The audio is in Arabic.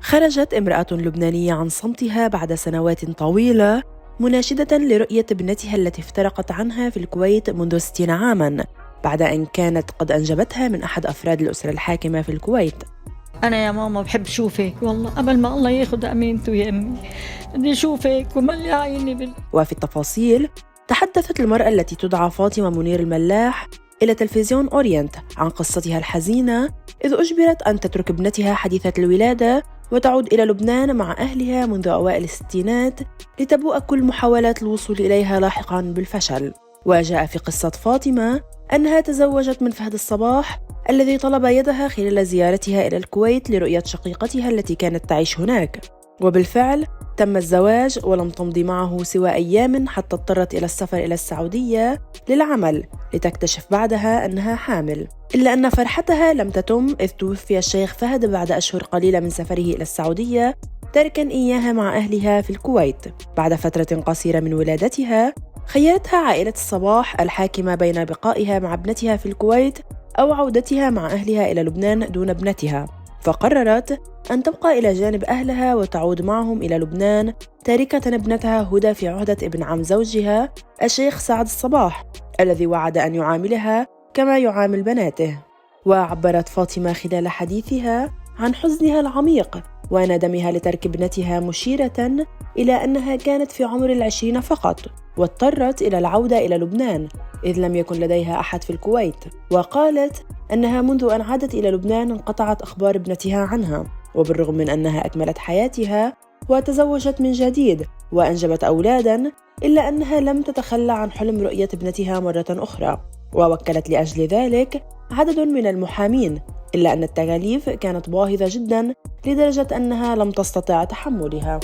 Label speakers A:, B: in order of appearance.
A: خرجت امرأة لبنانية عن صمتها بعد سنوات طويلة مناشدة لرؤية ابنتها التي افترقت عنها في الكويت منذ 60 عاماً بعد أن كانت قد أنجبتها من أحد أفراد الأسرة الحاكمة في الكويت.
B: أنا يا ماما بحب شوفك والله قبل ما الله ياخد أمينته يا أمي، بدي شوفك وملي عيني
A: وفي التفاصيل تحدثت المرأة التي تدعى فاطمة منير الملاح إلى تلفزيون أورينت عن قصتها الحزينة إذ أجبرت أن تترك ابنتها حديثة الولادة وتعود إلى لبنان مع أهلها منذ أوائل الستينات لتبوء كل محاولات الوصول إليها لاحقاً بالفشل. وجاء في قصة فاطمة أنها تزوجت من فهد الصباح الذي طلب يدها خلال زيارتها إلى الكويت لرؤية شقيقتها التي كانت تعيش هناك، وبالفعل تم الزواج ولم تمضي معه سوى أيام حتى اضطرت إلى السفر إلى السعودية للعمل لتكتشف بعدها أنها حامل. إلا أن فرحتها لم تتم إذ توفي الشيخ فهد بعد أشهر قليلة من سفره إلى السعودية تاركاً إياها مع أهلها في الكويت. بعد فترة قصيرة من ولادتها خيرتها عائلة الصباح الحاكمة بين بقائها مع ابنتها في الكويت أو عودتها مع أهلها إلى لبنان دون ابنتها، فقررت أن تبقى إلى جانب أهلها وتعود معهم إلى لبنان تاركة ابنتها هدى في عهدة ابن عم زوجها الشيخ سعد الصباح الذي وعد أن يعاملها كما يعامل بناته. وعبرت فاطمة خلال حديثها عن حزنها العميق وندمها لترك ابنتها، مشيرة إلى أنها كانت في عمر 20 فقط واضطرت إلى العودة إلى لبنان إذ لم يكن لديها أحد في الكويت. وقالت أنها منذ أن عادت إلى لبنان انقطعت أخبار ابنتها عنها، وبالرغم من أنها أكملت حياتها وتزوجت من جديد وأنجبت أولادا إلا أنها لم تتخلى عن حلم رؤية ابنتها مرة أخرى، ووكلت لأجل ذلك عدد من المحامين، إلا أن التكاليف كانت باهظة جدا لدرجة أنها لم تستطع تحملها.